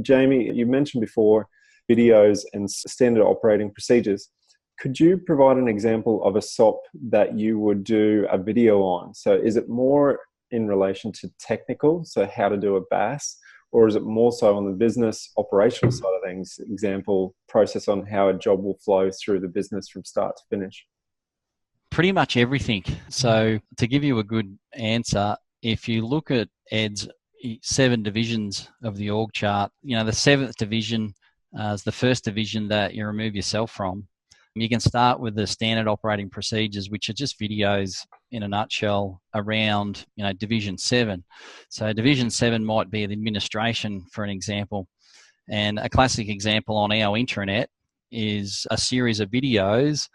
Jamie, you mentioned before videos and standard operating procedures. Could you provide an example of a SOP that you would do a video on? So is it more in relation to technical, so how to do a BAS, or is it more so on the business operational side of things, example, process on how a job will flow through the business from start to finish? Pretty much everything. So to give you a good answer, if you look at Ed's 7 divisions of the org chart, the 7th division is the first division that you remove yourself from. You can start with the standard operating procedures, which are just videos in a nutshell around, division 7. So division 7 might be the administration, for an example. And a classic example on our intranet is a series of videos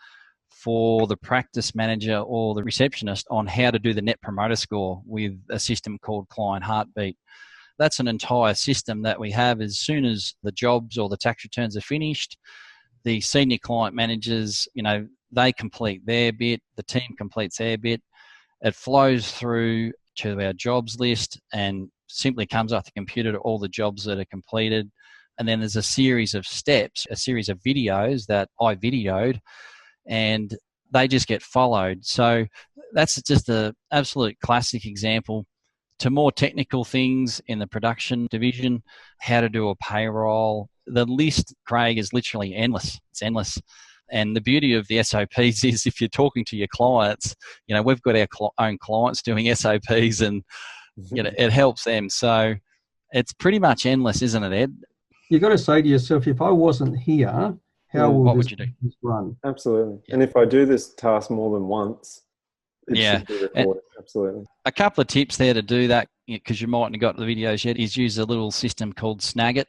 for the practice manager or the receptionist on how to do the Net Promoter Score with a system called Client Heartbeat. That's an entire system that we have. As soon as the jobs or the tax returns are finished, the senior client managers, they complete their bit, the team completes their bit. It flows through to our jobs list and simply comes off the computer to all the jobs that are completed. And then there's a series of steps, a series of videos that I videoed, and they just get followed. So that's just an absolute classic example. To more technical things in the production division, how to do a payroll. The list, Craig, is literally endless. It's endless. And the beauty of the SOPs is if you're talking to your clients, we've got our own clients doing SOPs and, it helps them. So it's pretty much endless, isn't it, Ed? You've got to say to yourself, if I wasn't here, what would you do? Run? Absolutely. Yeah. And if I do this task more than once, it should be recorded. Absolutely. A couple of tips there to do that, because you mightn't have got the videos yet, is use a little system called Snagit.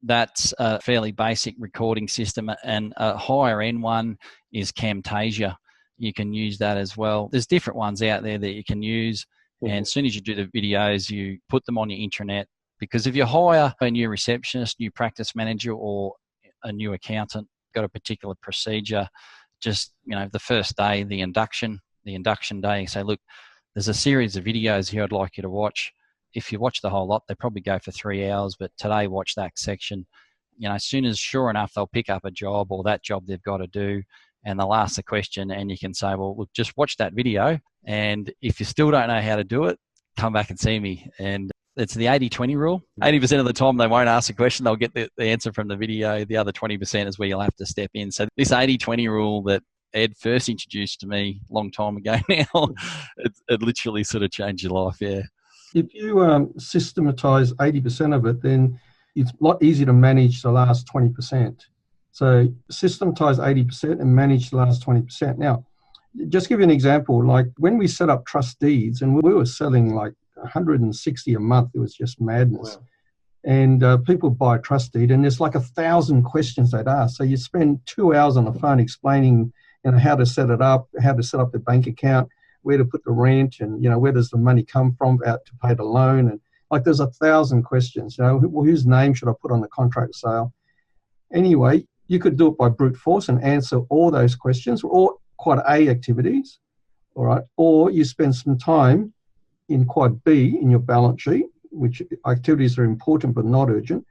That's a fairly basic recording system, and a higher end one is Camtasia. You can use that as well. There's different ones out there that you can use, and as soon as you do the videos, you put them on your intranet, because if you hire a new receptionist, new practice manager, or a new accountant, got a particular procedure, just the first day, the induction day, say, look, there's a series of videos here I'd like you to watch. If you watch the whole lot, they probably go for 3 hours, but today watch that section. As soon as, sure enough, they'll pick up a job or that job they've got to do, and they'll ask the question, and you can say, well, look, just watch that video, and if you still don't know how to do it, come back and see me. And it's the 80-20 rule. 80% of the time they won't ask a question, they'll get the answer from the video. The other 20% is where you'll have to step in. So this 80-20 rule that Ed first introduced to me a long time ago now, it literally sort of changed your life, yeah. If you systematize 80% of it, then it's a lot easier to manage the last 20%. So systematize 80% and manage the last 20%. Now, just give you an example, like when we set up trust deeds, and we were selling like 160 a month, it was just madness. Wow. And people buy a trust deed, and there's like 1,000 questions they'd ask. So you spend 2 hours on the phone explaining, how to set it up, how to set up the bank account, where to put the rent, and where does the money come from out to pay the loan, and like there's 1,000 questions. Whose name should I put on the contract sale? Anyway, you could do it by brute force and answer all those questions, or quad A activities, all right, or you spend some time in quad B in your balance sheet, which activities are important but not urgent,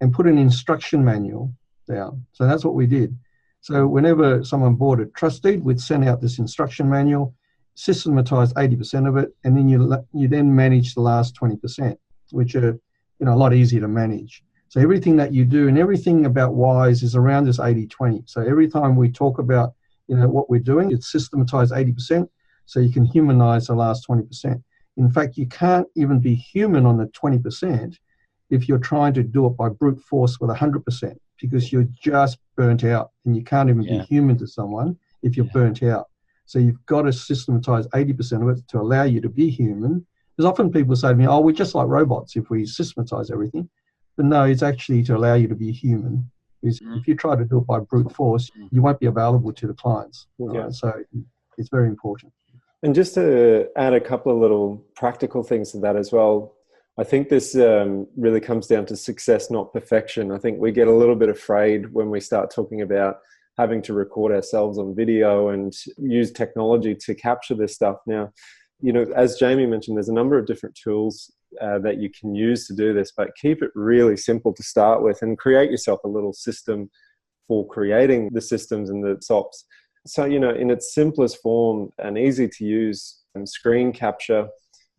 and put an instruction manual down. So that's what we did. So whenever someone bought a trust deed, we'd send out this instruction manual, systematize 80% of it, and then you then manage the last 20%, which are a lot easier to manage. So everything that you do and everything about Wize is around this 80-20. So every time we talk about what we're doing, it's systematize 80%, so you can humanize the last 20%. In fact, you can't even be human on the 20% if you're trying to do it by brute force with 100%, because you're just burnt out, and you can't even be human to someone if you're burnt out. So you've got to systematize 80% of it to allow you to be human. Because often people say to me, we're just like robots if we systematize everything. But no, it's actually to allow you to be human. Because if you try to do it by brute force, you won't be available to the clients. Right? So it's very important. And just to add a couple of little practical things to that as well, I think this really comes down to success, not perfection. I think we get a little bit afraid when we start talking about having to record ourselves on video and use technology to capture this stuff. Now, you know, as Jamie mentioned, there's a number of different tools that you can use to do this, but keep it really simple to start with and create yourself a little system for creating the systems and the SOPs. So, you know, in its simplest form, an easy to use screen capture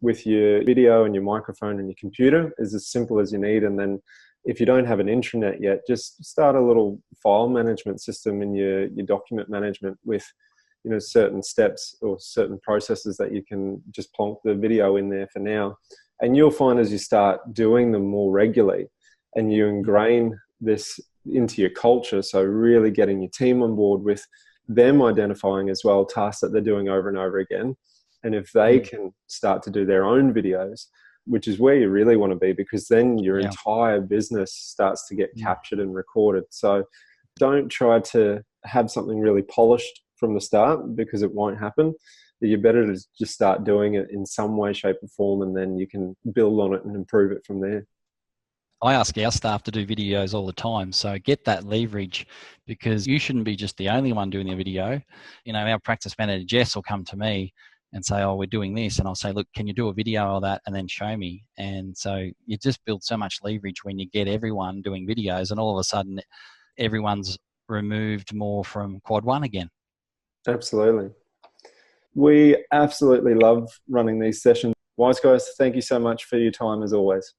with your video and your microphone and your computer is as simple as you need. And then if you don't have an intranet yet, just start a little file management system in your document management with, you know, certain steps or certain processes that you can just plonk the video in there for now. And you'll find as you start doing them more regularly and you ingrain this into your culture, so really getting your team on board with them identifying as well tasks that they're doing over and over again. And if they can start to do their own videos, which is where you really want to be, because then your entire business starts to get captured and recorded. So don't try to have something really polished from the start, because it won't happen. You're better to just start doing it in some way, shape or form, and then you can build on it and improve it from there. I ask our staff to do videos all the time. So get that leverage, because you shouldn't be just the only one doing the video. You know, our practice manager, Jess, will come to me and say, oh, we're doing this. And I'll say, look, can you do a video of that? And then show me. And so you just build so much leverage when you get everyone doing videos, and all of a sudden everyone's removed more from quad one again. Absolutely. We absolutely love running these sessions. Wize guys, thank you so much for your time as always.